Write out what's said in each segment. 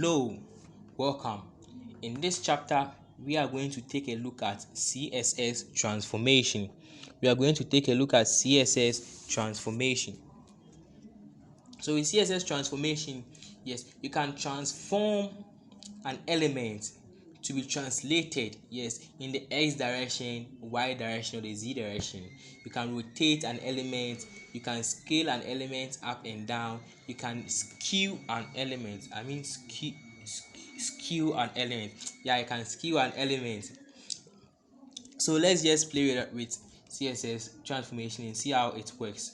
Hello, welcome. In this chapter, we are going to take a look at CSS transformation. So with CSS transformation, yes, you can transform an element to be translated, yes, in the X direction, Y direction, or the Z direction. You can rotate an element, you can scale an element up and down, you can skew an element. Skew an element. Yeah, you can skew an element. So let's just play with CSS transformation and see how it works.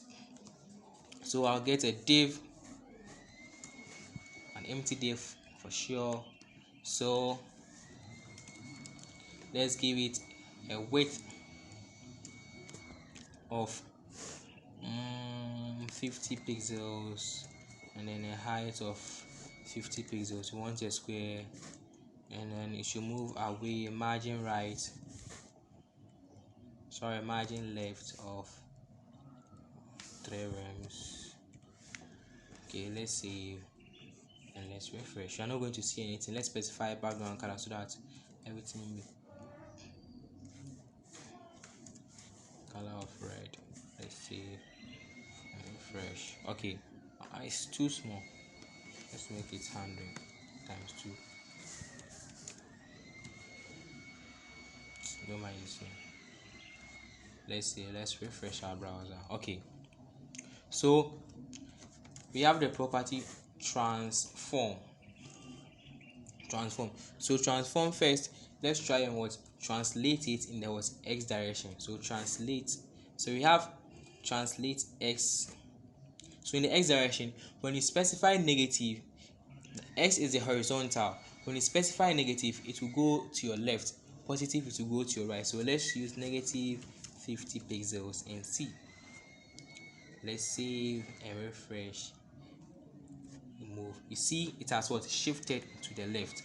So I'll get a div, an empty div for sure. So let's give it a width of 50 pixels and then a height of 50 pixels. We want a square, and then it should move away margin margin left of 3 rems. Okay, let's save and let's refresh. You're not going to see anything. Let's specify background color so that everything will color of red. Let's save and refresh. Okay, it's too small. Let's make it 100 times 2. Don't mind this one. Let's refresh our browser. Okay, so we have the property transform. So transform first. Let's try and translate it in the X direction. So translate. So we have translate X. So in the X direction, when you specify negative, X is the horizontal. When you specify negative, it will go to your left. Positive, it will go to your right. So let's use negative 50 pixels and see. Let's save and refresh. Move. You see, it has shifted to the left.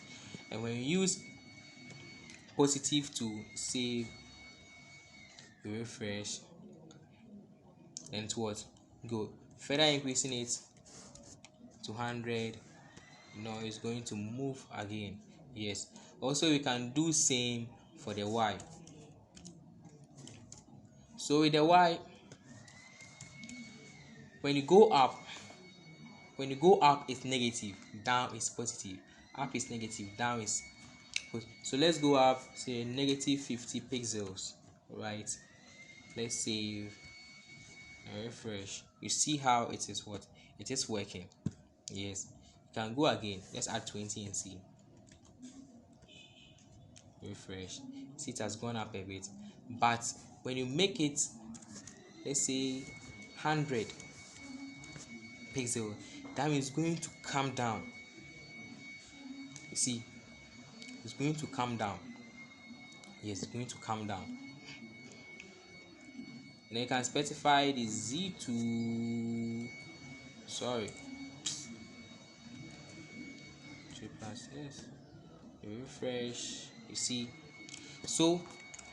And when you use positive to save, refresh, and to go further increasing it to 100. It's going to move again. Yes. Also, we can do same for the Y. So with the Y, when you go up it's negative, down is positive. Up is negative, down is positive. So let's go up, say negative 50 pixels. Right, let's save and refresh. You see how it is working. Yes, you can go again. Let's add 20 and see. Refresh. See, it has gone up a bit. But when you make it, let's say 100 pixel, that means it's going to come down. You see, it's going to come down. Yes, it's going to come down. And then you can specify the Z to 3 plus S. Refresh. You see, so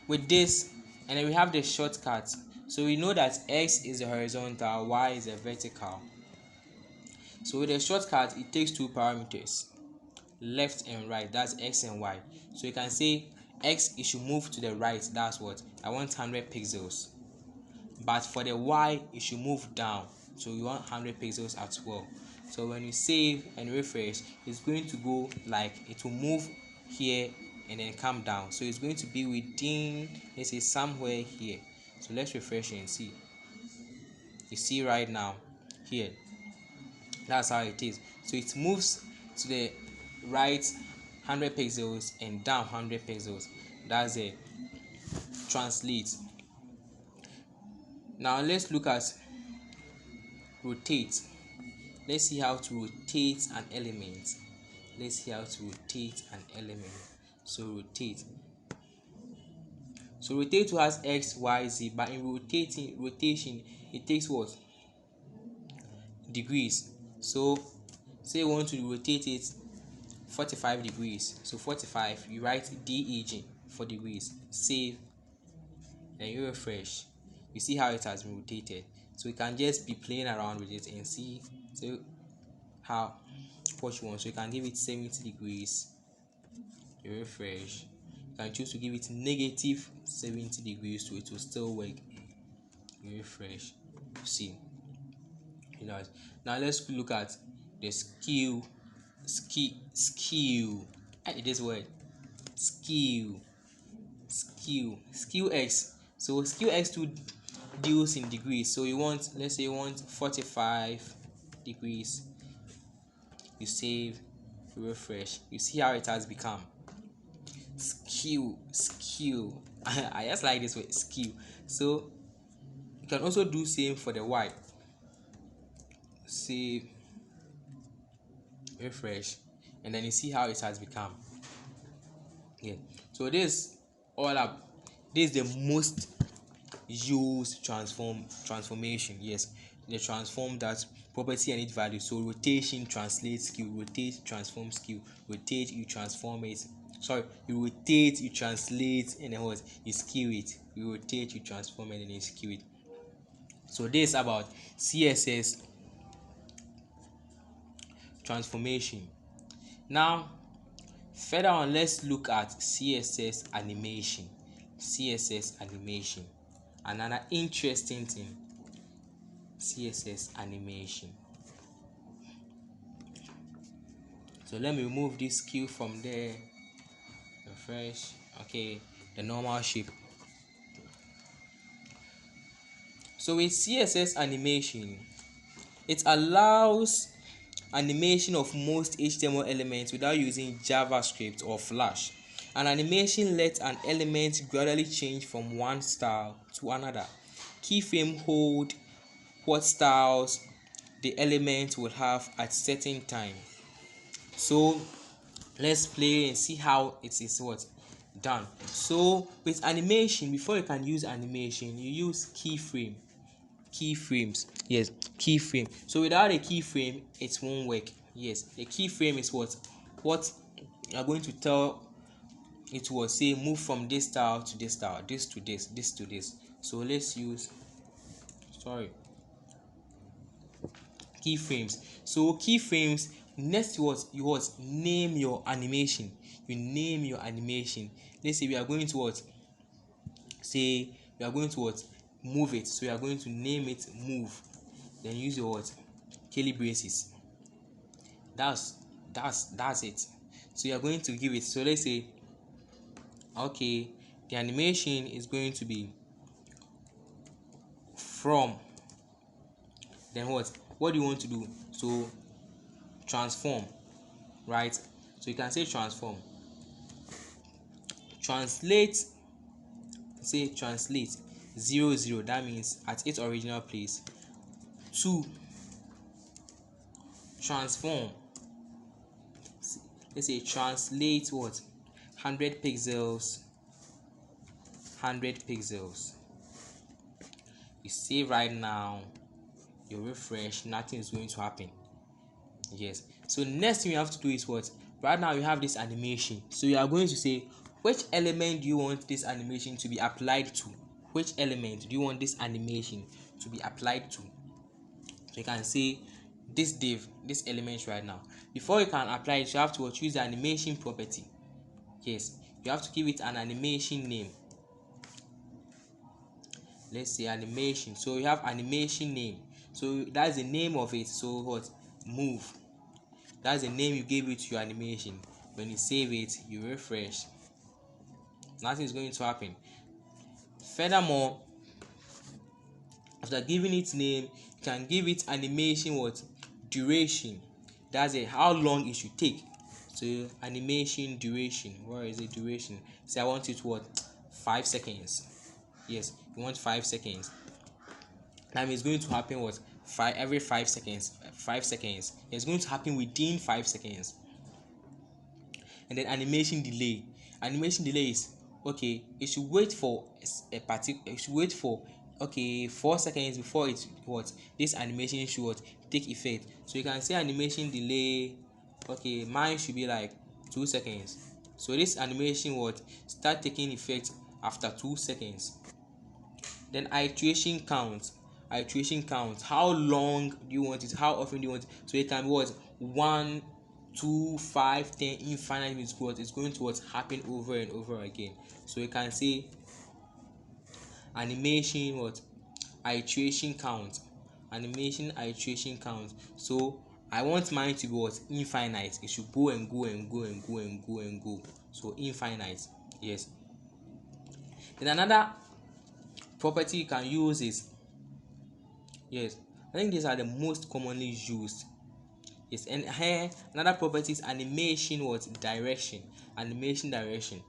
with this, and then we have the shortcut. So we know that X is a horizontal, Y is a vertical. So with the shortcut, it takes 2 parameters, left and right. That's X and Y. So you can say X, it should move to the right. That's I want 100 pixels. But for the Y, it should move down. So you want 100 pixels as well. So when you save and refresh, it's going to go it will move here and then come down. So it's going to be within, let's say, somewhere here. So let's refresh and see. You see right now here, that's how it is. So it moves to the right 100 pixels and down 100 pixels. That's it. Translate. Now let's look at rotate. Let's see how to rotate an element. So rotate. So rotate has X, Y, Z, but in rotation, it takes degrees. So say you want to rotate it 45 degrees. So 45, you write DEG for degrees. Save, and you refresh. You see how it has been rotated. So you can just be playing around with it and see how what you want. So you can give it 70 degrees. You refresh. You can choose to give it negative 70 degrees, so it will still work. You refresh. See, you know. Now let's look at the skew. This word skew x. So skew x to deals in degrees. So you want, let's say you want 45 degrees. You save, you refresh. You see how it has become skew. I just like this word skew. So you can also do same for the y. Save, refresh, and then you see how it has become. Yeah. So this all up. This is the most used transformation. Yes, the transform that property and its value. So rotation translates skew, rotate transform skew, rotate you transform it. Sorry, you rotate, you translate, and then what? You skew it. You rotate, you transform it, and then you skew it. So this is about CSS transformation. Now, further on, let's look at CSS animation. CSS animation. Another interesting thing. CSS animation. So let me remove this skew from there. Refresh. Okay, the normal shape. So with CSS animation, it allows animation of most HTML elements without using JavaScript or Flash. An animation lets an element gradually change from one style to another. Keyframe hold what styles the element will have at certain time. So let's play and see how it is what done. So with animation, before you can use animation, you use keyframes. Yes, keyframe. So without a keyframe, it won't work. Yes, a keyframe is what you are going to tell it will say move from this style to this style, this to this, this to this. So let's use keyframes. So keyframes, next was you what name your animation. You name your animation. Let's say we are going to what say we are going to what move it. So we are going to name it move. Then use your what curly braces. That's it. So you are going to give it. So let's say okay, the animation is going to be from, then what do you want to do? So transform, right? So you can say transform, translate, say translate 0 0, that means at its original place, to transform, let's say translate what 100 pixels. You save right now, you refresh, nothing is going to happen. Yes, so next thing you have to do is what? Right now you have this animation, so you are going to say which element do you want this animation to be applied to. Which element do you want this animation to be applied to? So you can say this div, this element right now. Before you can apply it, you have to choose the animation property. Yes, you have to give it an animation name. Let's say animation. So you have animation name, so that's the name of it. So what? Move. That's the name you gave it to your animation. When you save it, you refresh, nothing is going to happen. Furthermore, after giving it name, you can give it animation what duration. That's it, how long it should take. So animation duration, where is the duration? Say I want it what 5 seconds. Yes, you want 5 seconds. That means it's going to happen what every 5 seconds. It's going to happen within 5 seconds. And then animation delay is okay, it should wait for okay 4 seconds before it what this animation should what take effect. So you can say animation delay, okay, mine should be like 2 seconds. So this animation what start taking effect after 2 seconds. Then iteration count, how long do you want it, how often do you want it? So it can be what 1 2, 5, 10, infinite means what is going to what happen over and over again. So you can say animation what iteration count, animation iteration count. So I want mine to be what infinite. It should go and go and go and go and go and go. So infinite. Yes. Then another property you can use is, yes, I think these are the most commonly used. Yes, and here another property is animation what direction. Animation direction.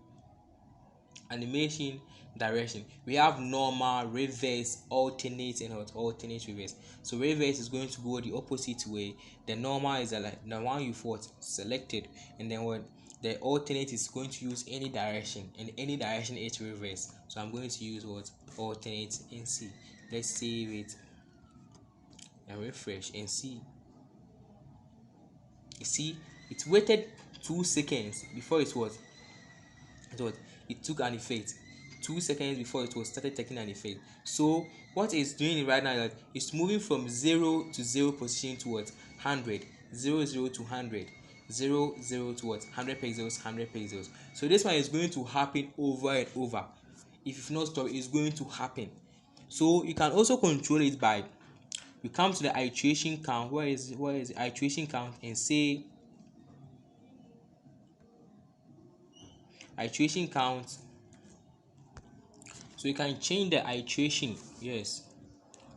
Animation direction. We have normal, reverse, alternate, and alternate reverse. So reverse is going to go the opposite way. The normal is like the one you've selected, and then what the alternate is going to use any direction, and any direction it's reverse. So I'm going to use what alternate and see. Let's save it and refresh and see. You see, it waited 2 seconds before it took an effect. 2 seconds before it was started taking an effect. So what it's doing right now is that it's moving from 0 to 0 position to what 100, 0 0 to 100, 0 0 to what 100 pixels, 100 pixels. So this one is going to happen over and over. If you've not stopped, it's going to happen. So you can also control it by, you come to the iteration count. Where is the iteration count, and say iteration count. So you can change the iteration. Yes,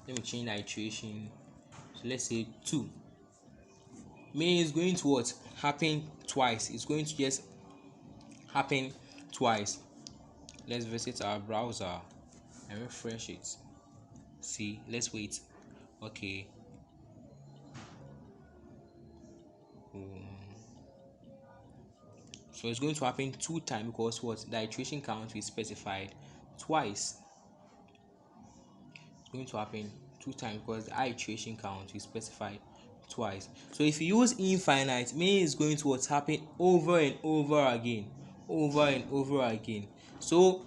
let me change the iteration. So let's say 2. Meaning it's going to what happen twice. It's going to just happen twice. Let's visit our browser and refresh it. See, let's wait. Okay. So it's going to happen 2 times because what the iteration count we specified twice. It's going to happen 2 times because the iteration count we specified twice. So if you use infinite, means it's going to what happen over and over again, over and over again. So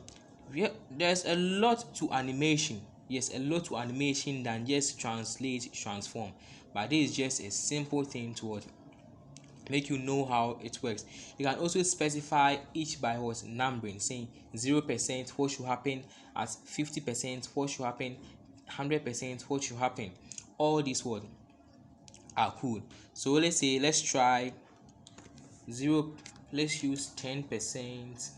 there's a lot to animation. Yes, a lot to animation than just translate, transform. But this is just a simple thing to what make you know how it works. You can also specify each by what numbering, saying 0% what should happen, at 50% what should happen, 100% what should happen. All these words are cool. So let's try 0. Let's use 10%.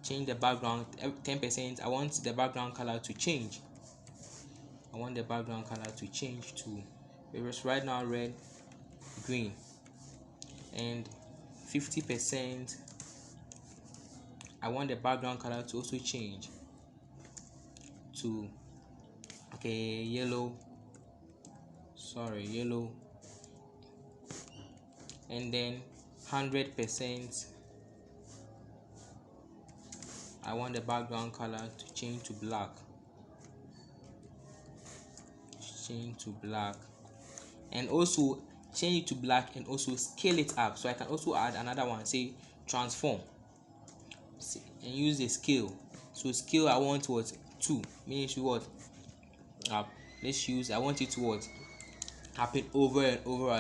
Change the background 10%. I want the background color to change. I want the background color to change to, it was right now red, green. And 50%, I want the background color to also change to yellow. And then 100%, I want the background color to change to black. And also change it to black, and also scale it up. So I can also add another one, say transform, and use the scale. So scale, I want what 2, meaning to what I want it to what happen over and over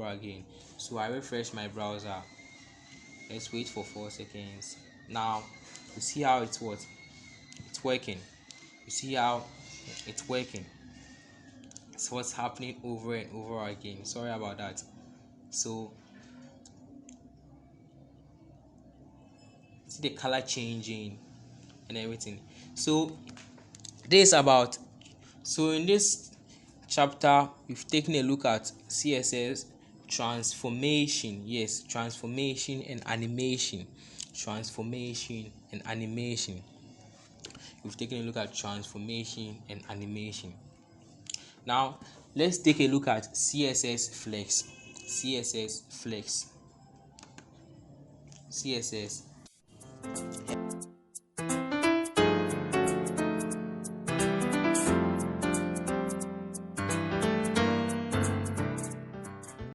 again. So I refresh my browser. Let's wait for 4 seconds. Now you see how it's working. It's what's happening over and over again. Sorry about that. So see the color changing and everything. So in this chapter we've taken a look at CSS, transformation. Yes, transformation and animation. We've taken a look at transformation and animation. Now let's take a look at CSS flex.